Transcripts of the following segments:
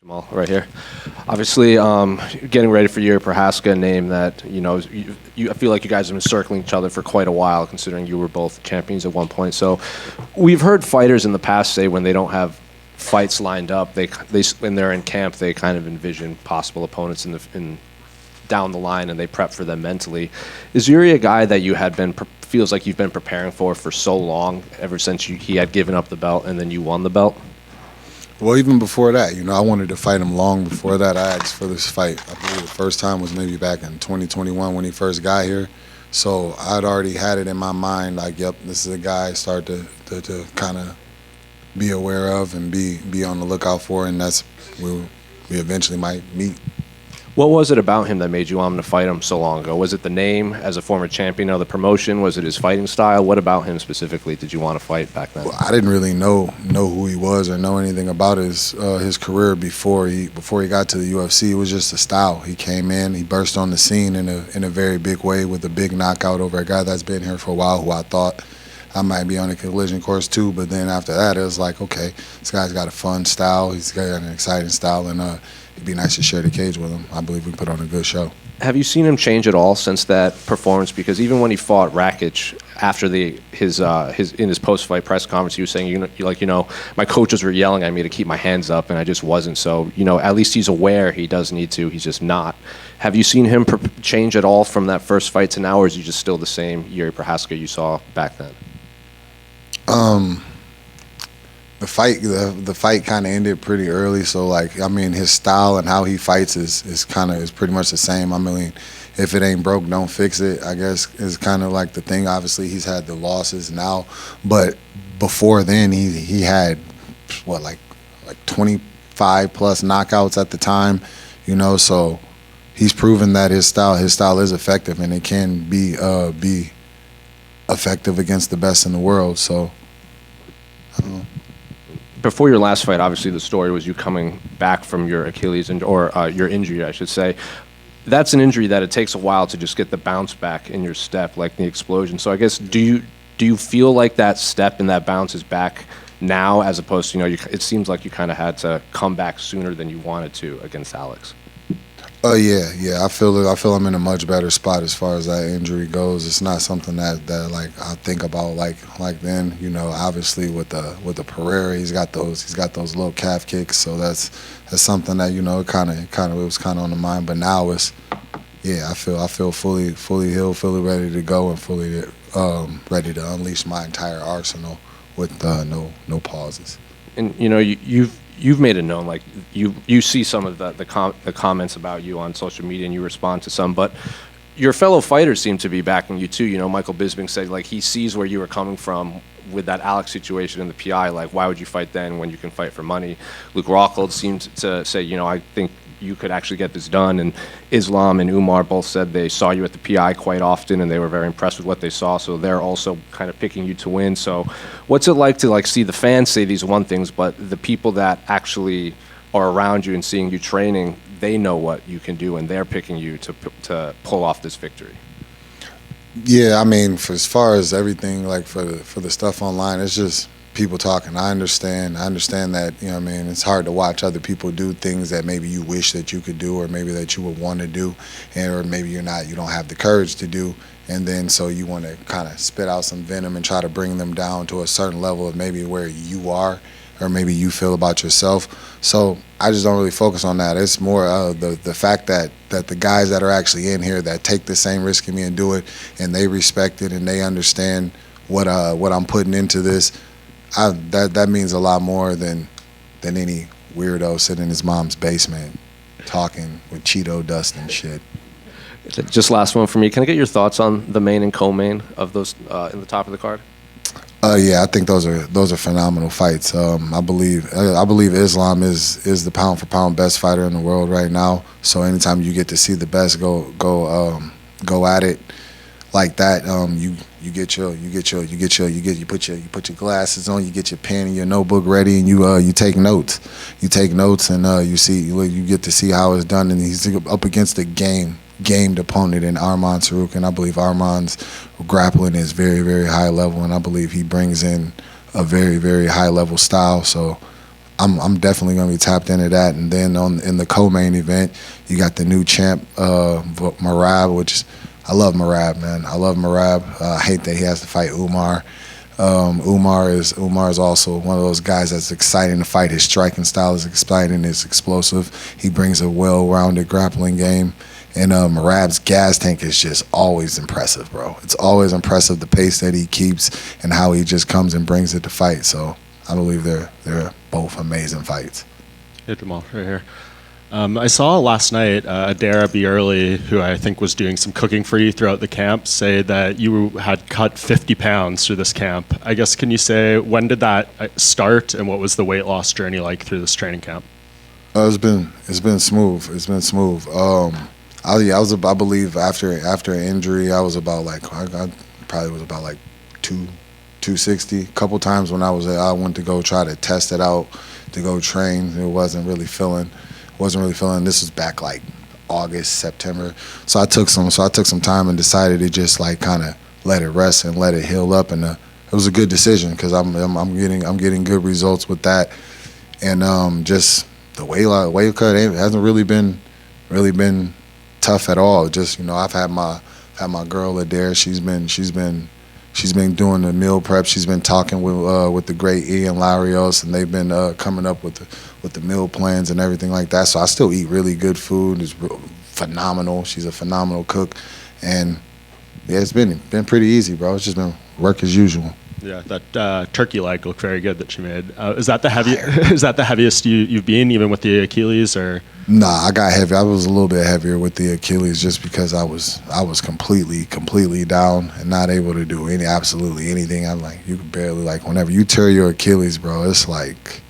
Well, right here. Obviously, getting ready for Jiri Prochazka, a name that, I feel like you guys have been circling each other for quite a while, considering you were both champions at one point. So we've heard fighters in the past say when they don't have fights lined up, they when they're in camp, they kind of envision possible opponents down the line, and they prep for them mentally. Is Jiri a guy that you had feels like you've been preparing for so long, ever since he had given up the belt and then you won the belt? Well, even before that, I wanted to fight him long before that. I asked for this fight. I believe the first time was maybe back in 2021 when he first got here. So I'd already had it in my mind, like, yep, this is a guy I start to kind of be aware of and be on the lookout for, and that's where we eventually might meet. What was it about him that made you want him to fight him so long ago? Was it the name as a former champion of the promotion? Was it his fighting style? What about him specifically did you want to fight back then? Well, I didn't really know who he was or know anything about his career before he got to the UFC. It was just a style. He came in, he burst on the scene in a very big way with a big knockout over a guy that's been here for a while, who I thought I might be on a collision course too. But then after that, it was like, okay, this guy's got a fun style. He's got an exciting style, and it'd be nice to share the cage with him. I believe we put on a good show. Have you seen him change at all since that performance? Because even when he fought Rakic after in his post-fight press conference, he was saying, my coaches were yelling at me to keep my hands up, and I just wasn't. So, at least he's aware he does need to. He's just not. Have you seen him change at all from that first fight to now, or is he just still the same Jiri Prochazka you saw back then? The fight kind of ended pretty early, so his style and how he fights is pretty much the same. I mean, if it ain't broke, don't fix it, I guess, is kind of like the thing. Obviously, he's had the losses now, but before then, he had like 25 plus knockouts at the time, so he's proven that his style is effective, and it can be effective against the best in the world. So I don't know. Before your last fight, obviously the story was you coming back from your Achilles or your injury, I should say. That's an injury that it takes a while to just get the bounce back in your step, like the explosion. So I guess do you feel like that step and that bounce is back now, as opposed to it seems like you kind of had to come back sooner than you wanted to against Alex? Yeah. I feel I'm in a much better spot as far as that injury goes. It's not something that I think about like then. Obviously with the Pereira, he's got those little calf kicks, so that's something that it was kind of on the mind. But now I feel fully healed, fully ready to go, and fully ready to unleash my entire arsenal with no pauses. And you've made it known, like you see some of the comments about you on social media, and you respond to some, but your fellow fighters seem to be backing you too. Michael Bisping said he sees where you were coming from with that Alex situation in the PI. Like, why would you fight then when you can fight for money? Luke Rockhold seemed to say, I think you could actually get this done. And Islam and Umar both said they saw you at the PI quite often, and they were very impressed with what they saw. So they're also kind of picking you to win. So what's it like to see the fans say these one things, but the people that actually are around you and seeing you training, they know what you can do, and they're picking you to pull off this victory? Yeah, I mean, as far as everything, for the stuff online, it's just people talking. I understand that, it's hard to watch other people do things that maybe you wish that you could do, or maybe that you would want to do, or maybe you don't have the courage to do, and then so you want to kind of spit out some venom and try to bring them down to a certain level of maybe where you are, or maybe you feel about yourself. So I just don't really focus on that. It's more the fact that the guys that are actually in here that take the same risk in me and do it, and they respect it and they understand what I'm putting into this. That means a lot more than any weirdo sitting in his mom's basement talking with Cheeto dust and shit. Just last one for me. Can I get your thoughts on the main and co-main of those in the top of the card? Yeah, I think those are phenomenal fights. I believe Islam is the pound for pound best fighter in the world right now. So anytime you get to see the best go at it like that, you put your glasses on, you get your pen and your notebook ready, and you take notes. You take notes, and you get to see how it's done. And he's up against a gamed opponent in Arman Sarukian, and I believe Arman's grappling is very, very high level, and I believe he brings in a very, very high level style. So I'm definitely going to be tapped into that. And then in the co-main event, you got the new champ, Merab, which I love Merab, man. I love Merab. I hate that he has to fight Umar. Umar is also one of those guys that's exciting to fight. His striking style is exciting. It's explosive. He brings a well-rounded grappling game. And Merab's gas tank is just always impressive, bro. It's always impressive, the pace that he keeps and how he just comes and brings it to fight. So I believe they're both amazing fights. Hey, Jamal, right here. I saw last night Adara Bierly, who I think was doing some cooking for you throughout the camp, say that you had cut 50 pounds through this camp. I guess, can you say, when did that start and what was the weight loss journey like through this training camp? It's been smooth. It's been smooth. I believe after an injury, I was about like, I probably was about like 260. A couple times when I went to go try to test it out, to go train. It wasn't really feeling. This was back like August, September. So I took some time and decided to just like kind of let it rest and let it heal up. And it was a good decision because I'm getting good results with that. And just the weight cut hasn't really been tough at all. Just, I've had my girl Adair. She's been doing the meal prep. She's been talking with the great Ian Larios, and they've been coming up with the meal plans and everything like that. So I still eat really good food. It's phenomenal. She's a phenomenal cook, and yeah, it's been pretty easy, bro. It's just been work as usual. Yeah, that turkey leg looked very good that she made. Is that the heaviest? Is that the heaviest you've been, even with the Achilles, or? Nah, I got heavy. I was a little bit heavier with the Achilles just because I was completely down and not able to do absolutely anything. I'm like, you can barely, like, whenever you tear your Achilles, bro, it's like,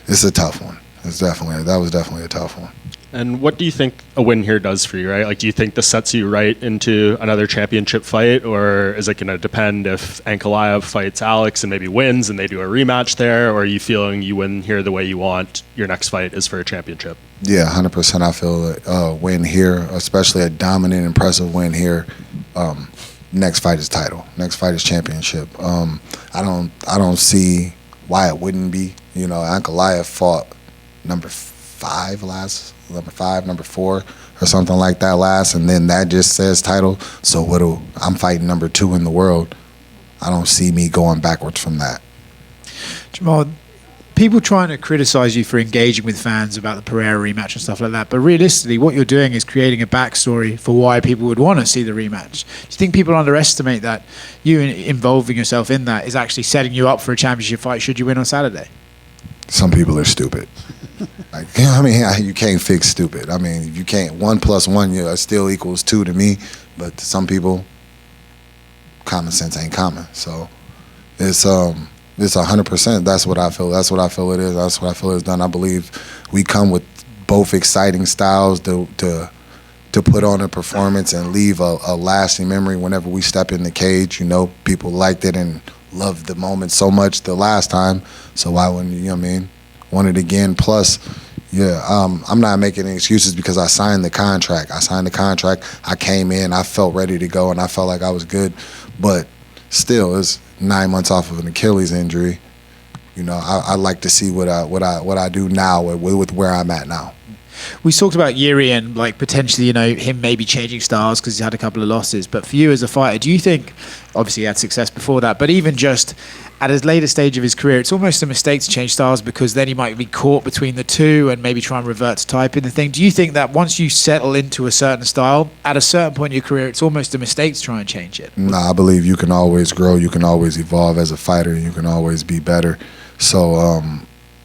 it's a tough one. That was definitely a tough one. And what do you think a win here does for you, right? Like, do you think this sets you right into another championship fight, or is it going to depend if Ankalaev fights Alex and maybe wins and they do a rematch there, or are you feeling you win here the way you want, your next fight is for a championship? Yeah, 100%. I feel a win here, especially a dominant, impressive win here. Next fight is title. Next fight is championship. I don't see why it wouldn't be. Ankalaev fought number 4 or something like that last, and then that just says title. So I'm fighting number 2 in the world. I don't see me going backwards from that. Jamal, people trying to criticize you for engaging with fans about the Pereira rematch and stuff like that, but realistically, what you're doing is creating a backstory for why people would want to see the rematch. Do you think people underestimate that you involving yourself in that is actually setting you up for a championship fight should you win on Saturday? Some people are stupid. Like, you can't fix stupid. I mean, you can't. 1 + 1 still equals 2 to me, but to some people, common sense ain't common. So it's 100%. That's what I feel. That's what I feel it is. That's what I feel it's done. I believe we come with both exciting styles to put on a performance and leave a lasting memory whenever we step in the cage. People liked it and loved the moment so much the last time. So why wouldn't want it again? Plus, I'm not making any excuses because I signed the contract. I came in, I felt ready to go, and I felt like I was good. But still, it's 9 months off of an Achilles injury. I'd like to see what I do now with where I'm at now. We talked about Jiri and like potentially, him maybe changing styles because he's had a couple of losses. But for you as a fighter, do you think, obviously he had success before that, but even just at his later stage of his career, it's almost a mistake to change styles because then he might be caught between the two and maybe try and revert to type in the thing. Do you think that once you settle into a certain style, at a certain point in your career, it's almost a mistake to try and change it? I believe you can always grow, you can always evolve as a fighter, and you can always be better. So,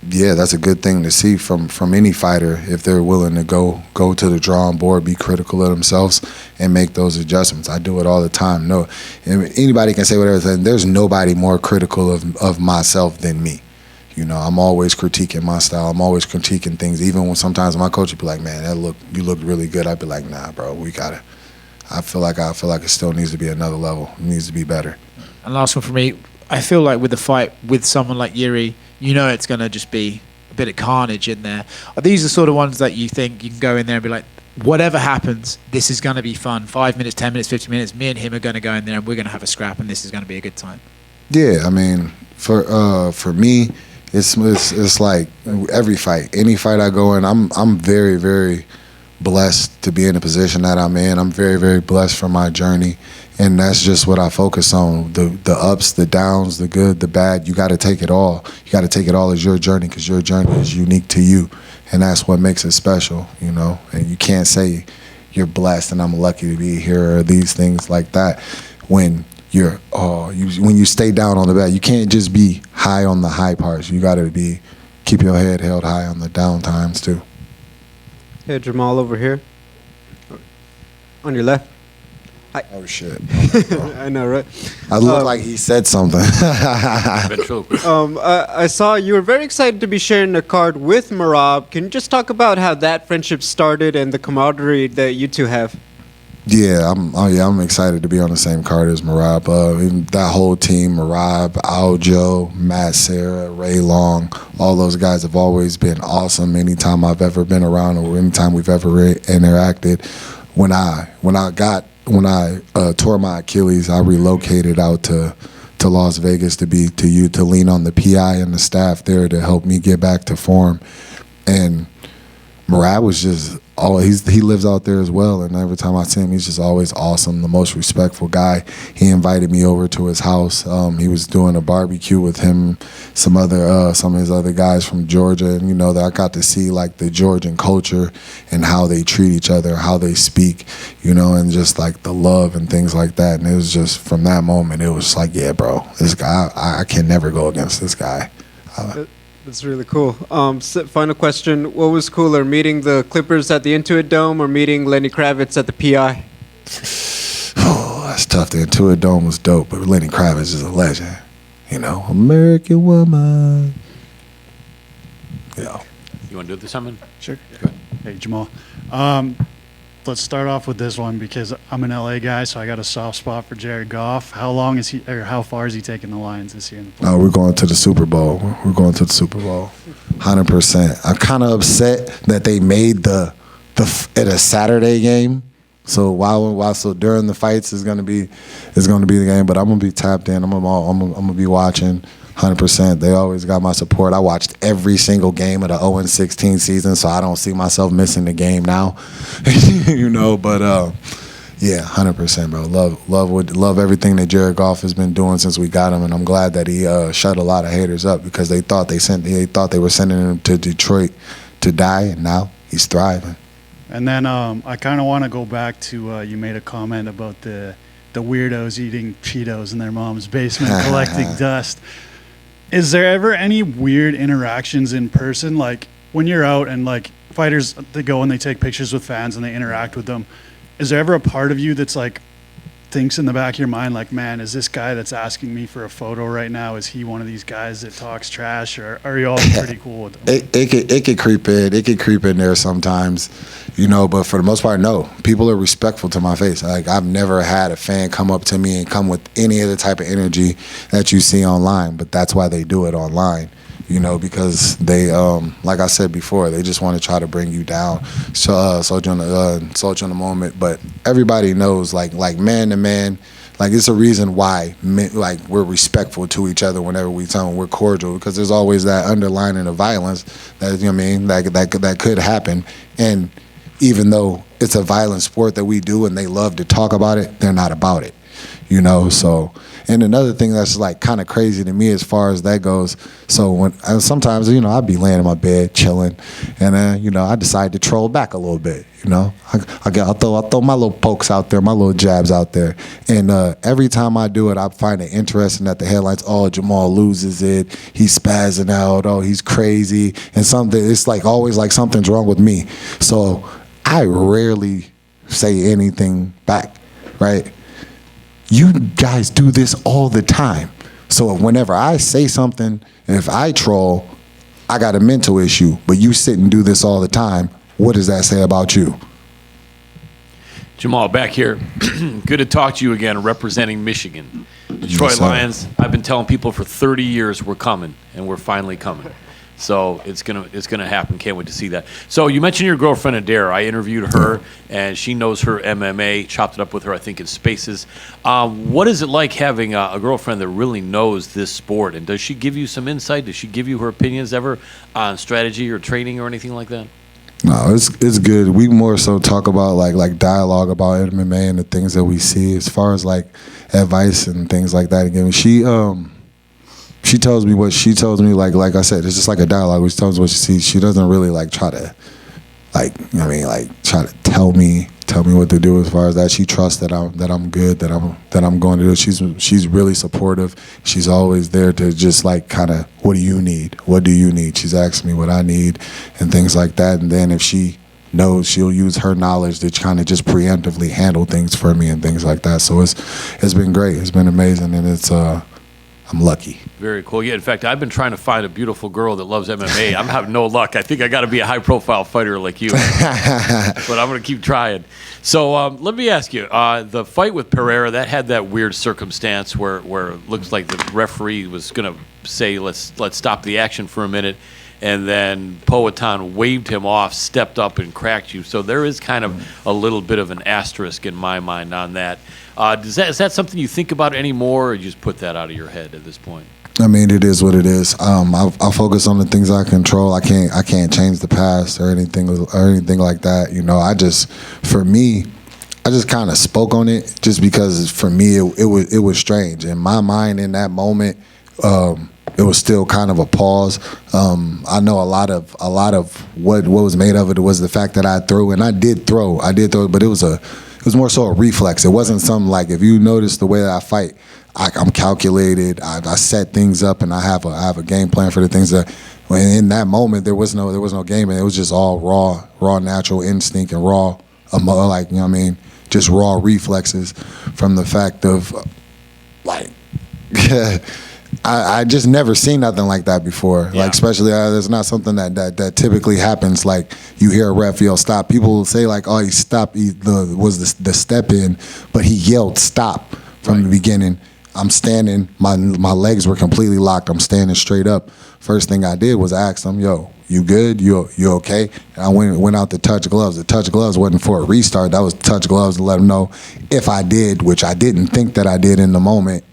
yeah, that's a good thing to see from any fighter if they're willing to go to the drawing board, be critical of themselves, and make those adjustments. I do it all the time. No, anybody can say whatever. There's nobody more critical of myself than me. I'm always critiquing my style. I'm always critiquing things. Even when sometimes my coach would be like, "Man, you look really good." I'd be like, "Nah, bro, we gotta." I feel like it still needs to be another level. It needs to be better. And last one for me, I feel like with the fight with someone like Jiri, it's going to just be a bit of carnage in there. Are these the sort of ones that you think you can go in there and be like, whatever happens, this is going to be fun. 5 minutes, 10 minutes, 15 minutes, me and him are going to go in there and we're going to have a scrap and this is going to be a good time? Yeah, I mean, for me, it's like every fight, any fight I go in, I'm very, very blessed to be in the position that I'm in. I'm very, very blessed for my journey, and that's just what I focus on: the ups, the downs, the good, the bad. You got to take it all. You got to take it all as your journey, because your journey is unique to you, and that's what makes it special, you know. And you can't say you're blessed and I'm lucky to be here or these things like that when when you stay down on the bad. You can't just be high on the high parts. You got to keep your head held high on the down times too. Hey, Jamal over here. On your left. Hi. Oh shit! I know, right? I look like he said something. I saw you were very excited to be sharing a card with Merab. Can you just talk about how that friendship started and the camaraderie that you two have? Yeah, I'm excited to be on the same card as Merab. That whole team, Merab, Aljo, Matt, Sarah, Ray Long, all those guys have always been awesome. Anytime I've ever been around or anytime we've ever interacted. When I tore my Achilles, I relocated out to Las Vegas to lean on the PI and the staff there to help me get back to form. And Merab was just he lives out there as well, and every time I see him, he's just always awesome, the most respectful guy. He invited me over to his house. He was doing a barbecue with him, some of his other guys from Georgia, and that I got to see like the Georgian culture and how they treat each other, how they speak, and just like the love and things like that. And it was just from that moment, it was like, yeah, bro, this guy, I can never go against this guy. That's really cool. Final question. What was cooler, meeting the Clippers at the Intuit Dome or meeting Lenny Kravitz at the PI? Oh, that's tough. The Intuit Dome was dope, but Lenny Kravitz is a legend. American woman. Yeah. You want to do this, Simon? Sure. Go ahead. Hey, Jamal. Let's start off with this one because I'm an LA guy, so I got a soft spot for Jared Goff. How far is he taking the Lions this year? Oh, we're going to the Super Bowl. 100%. I'm kind of upset that they made at a Saturday game. So so during the fights is gonna be the game, but I'm gonna be tapped in. I'm gonna be watching 100%. They always got my support. I watched every single game of the 0-16 season, so I don't see myself missing the game now. But yeah, 100%, bro. Love everything that Jared Goff has been doing since we got him, and I'm glad that he shut a lot of haters up because they thought they were sending him to Detroit to die, and now he's thriving. And then I kind of want to go back to you made a comment about the weirdos eating Cheetos in their mom's basement collecting dust. Is there ever any weird interactions in person, like when you're out and like fighters, they go and they take pictures with fans and they interact with them? Is there ever a part of you that's like thinks in the back of your mind, like, man, is this guy that's asking me for a photo right now, is he one of these guys that talks trash, or are you all pretty cool with them? It could creep in. It could creep in there sometimes, but for the most part, no. People are respectful to my face. Like, I've never had a fan come up to me and come with any other type of energy that you see online, but that's why they do it online. Because they, like I said before, they just want to try to bring you down, insult you in the moment. But everybody knows, like man to man, like it's a reason why, like we're respectful to each other whenever we tell them we're cordial, because there's always that underlining of violence that that could happen. And even though it's a violent sport that we do and they love to talk about it, they're not about it. So. And another thing that's like kind of crazy to me as far as that goes, so when sometimes I'd be laying in my bed chilling, and then I decide to troll back a little bit. I'll throw my little pokes out there, my little jabs out there, and every time I do it, I find it interesting that the headlines, oh, Jamal loses it, he's spazzing out, oh, he's crazy, and it's like always like something's wrong with me. So I rarely say anything back, right? You guys do this all the time. So whenever I say something, if I troll, I got a mental issue. But you sit and do this all the time. What does that say about you? Jamal, back here. Good to talk to you again, representing Michigan. Detroit Yes, sir. Lions, I've been telling people for 30 years we're coming, and we're finally coming. So it's gonna happen. Can't wait to see that. So you mentioned your girlfriend Adair. I interviewed her, and she knows her MMA. Chopped it up with her, I think, in Spaces. What is it like having a girlfriend that really knows this sport? And does she give you some insight? Does she give you her opinions ever on strategy or training or anything like that? No, it's good. We more so talk about like dialogue about MMA and the things that we see as far as like advice and things like that. Again, she tells me what she tells me. Like I said, it's just like a dialogue. She tells me what she sees. She doesn't really like try to try to tell me what to do as far as that. She trusts that I'm good, that I'm going to do. She's really supportive. She's always there to just like kind of, what do you need? What do you need? She's asking me what I need and things like that. And then if she knows, she'll use her knowledge to kind of just preemptively handle things for me and things like that. So it's been great. It's been amazing, and I'm lucky. Very cool. Yeah, in fact, I've been trying to find a beautiful girl that loves MMA. I'm having no luck. I think I got to be a high-profile fighter like you. But I'm going to keep trying. So let me ask you, the fight with Pereira, that had that weird circumstance where it looks like the referee was going to say, let's stop the action for a minute, and then Powhatan waved him off, stepped up, and cracked you. So there is kind of a little bit of an asterisk in my mind on that. Is that something you think about anymore, or you just put that out of your head at this point? I mean, it is what it is. I focus on the things I control. I can't change the past or anything like that. You know, I just kind of spoke on it just because for me it was strange. In my mind, in that moment, it was still kind of a pause. I know a lot of what was made of it was the fact that I threw, and I did throw, but it was more so a reflex. It wasn't something like, if you notice the way that I fight, I'm calculated. I set things up, and I have a game plan for the things that. In that moment, there was no game, and it was just all raw natural instinct and raw, like, you know what I mean, just raw reflexes from the fact of like. I just never seen nothing like that before. Yeah. Like, especially there's not something that typically happens. Like, you hear a ref yell stop. People will say like, oh, he stopped. Was the step in, but he yelled stop from the beginning. I'm standing. My legs were completely locked. I'm standing straight up. First thing I did was ask him, yo, you good? You okay? And I went out to touch gloves. The touch gloves wasn't for a restart. That was touch gloves to let him know if I did, which I didn't think that I did in the moment,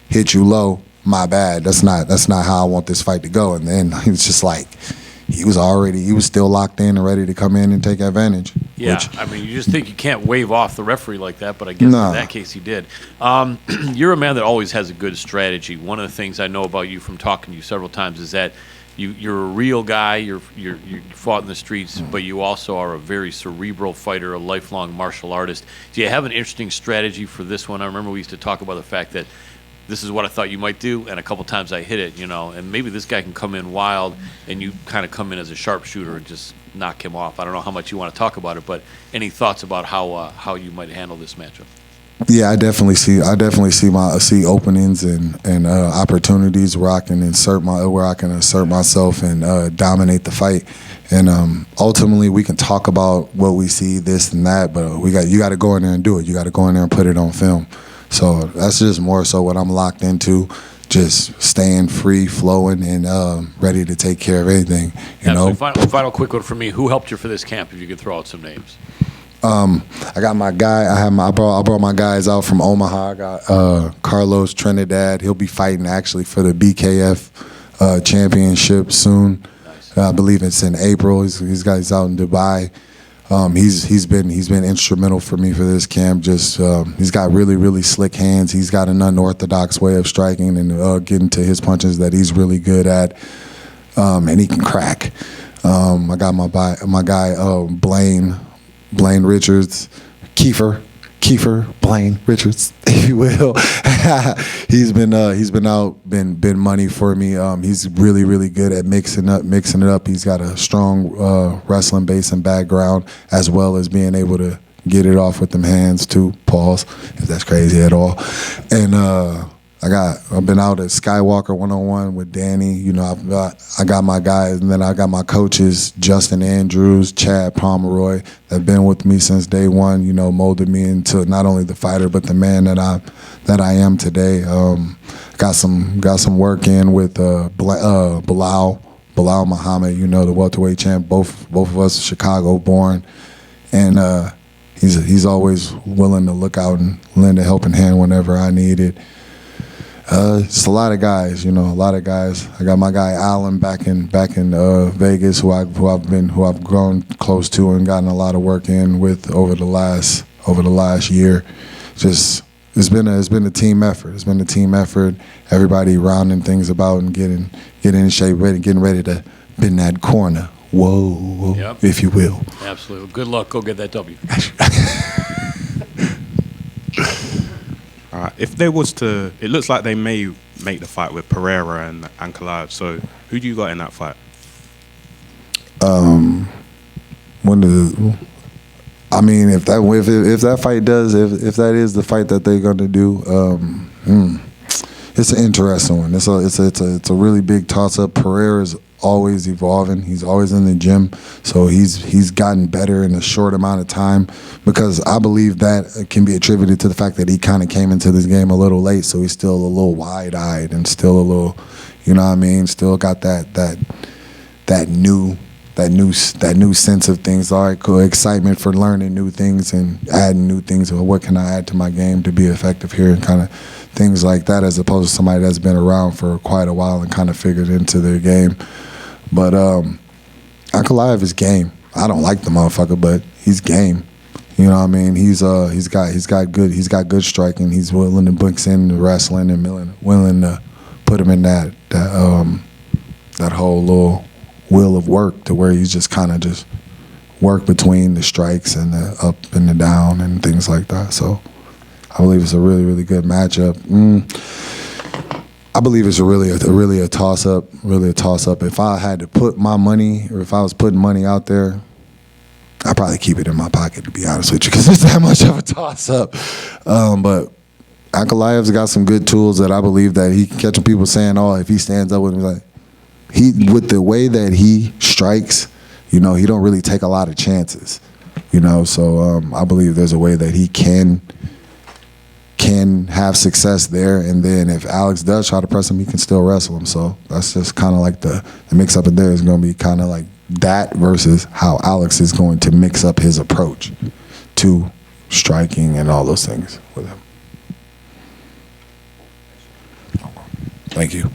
hit you low. My bad. That's not how I want this fight to go. And then he was just like, he was still locked in and ready to come in and take advantage. Yeah, I mean, you just think you can't wave off the referee like that, but I guess in that case he did. You're a man that always has a good strategy. One of the things I know about you from talking to you several times is that you're a real guy. You fought in the streets, but you also are a very cerebral fighter, a lifelong martial artist. Do you have an interesting strategy for this one? I remember we used to talk about the fact that this is what I thought you might do, and a couple times I hit it, you know, and maybe this guy can come in wild, and you kind of come in as a sharpshooter and just knock him off. I don't know how much you want to talk about it, but any thoughts about how you might handle this matchup? Yeah, I definitely see openings and opportunities where I can assert myself and dominate the fight. And ultimately, we can talk about what we see, this and that, but you got to go in there and do it. You got to go in there and put it on film. So that's just more so what I'm locked into, just staying free, flowing, and ready to take care of anything. You know. Final quick one for me. Who helped you for this camp? If you could throw out some names. I got my guy. I brought my guys out from Omaha. I got Carlos Trinidad. He'll be fighting actually for the BKF championship soon. Nice. I believe it's in April. He's out in Dubai. He's been instrumental for me for this camp. Just he's got really slick hands. He's got an unorthodox way of striking and getting to his punches that he's really good at, and he can crack. I got my guy Blaine Richards, Kiefer Blaine Richards, if you will. He's been money for me. He's really good at mixing it up. He's got a strong wrestling base and background, as well as being able to get it off with them hands too. Pause, if that's crazy at all. And I've been out at Skywalker 101 with Danny. You know, I got my guys, and then I got my coaches, Justin Andrews, Chad Pomeroy, that've been with me since day one. You know, molded me into not only the fighter but the man that I am today. Got some work in with Bilal Bilal Muhammad, you know, the welterweight champ. Both of us Chicago born, and he's always willing to look out and lend a helping hand whenever I need it. Just a lot of guys, you know, a lot of guys. I got my guy Allen back in Vegas, who I've grown close to and gotten a lot of work in with over the last year. Just it's been a team effort. It's been a team effort. Everybody rounding things about and getting in shape, getting ready to bend that corner. Whoa, Yep. if you will. Absolutely. Good luck. Go get that W. If there was to, it looks like they may make the fight with Pereira and Ankalaev. So who do you got in that fight? If that fight does, if that is the fight that they're gonna do, it's an interesting one. It's a really big toss up. Pereira's always evolving. He's always in the gym, so he's gotten better in a short amount of time, because I believe that can be attributed to the fact that he kind of came into this game a little late, so he's still a little wide-eyed and still a little, you know what I mean, still got that new sense of things, all right, cool, excitement for learning new things and adding new things. Or what can I add to my game to be effective here, and kind of things like that, as opposed to somebody that's been around for quite a while and kind of figured into their game. But Ankalaev is game. I don't like the motherfucker, but he's game. You know what I mean? He's got good striking. He's willing to mix in the wrestling and willing to put him in that whole little wheel of work, to where he's just kind of just work between the strikes and the up and the down and things like that. So I believe it's a really, really good matchup. I believe it's really a toss up. If I had to put my money, or if I was putting money out there, I'd probably keep it in my pocket, to be honest with you, because it's that much of a toss up. But Ankalaev's got some good tools that I believe that he can catch people saying, "Oh, if he stands up with him," like with the way that he strikes, you know, he don't really take a lot of chances, you know. So I believe there's a way that he can have success there, and then if Alex does try to press him, he can still wrestle him. So that's just kind of like the mix up in there is going to be kind of like that, versus how Alex is going to mix up his approach to striking and all those things with him. Thank you.